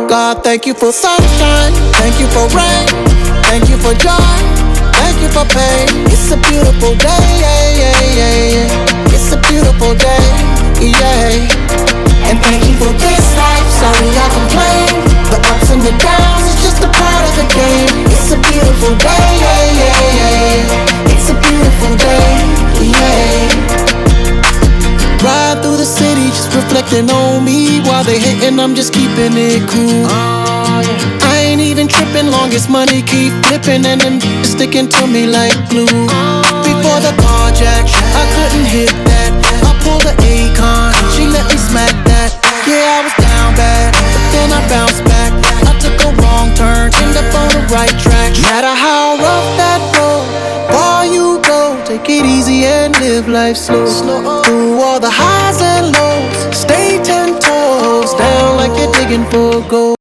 God, thank you for sunshine, thank you for rain, thank you for joy, thank you for pain. It's a beautiful day, yeah, yeah, yeah, yeah. It's a beautiful day, yeah. And thank you for this life, sorry I complain. The ups and the downs, it's just a part of the game. It's a beautiful day, yeah, yeah, yeah. It's a beautiful day, yeah. Ride through the city, just reflecting on me. While they hating, I'm just keeping it cool. I ain't even tripping, long as money keep flipping and them sticking to me like glue. Before the carjack, I couldn't hit that. I pulled the Akon, she let me smack that. Yeah, I was down bad, but then I bounced back. I took a wrong turn, ended up on the right track. No matter how rough that road, far you go, take it easy and live life slow. Through all the highs and lows, stay 10 toes down like you're digging for gold.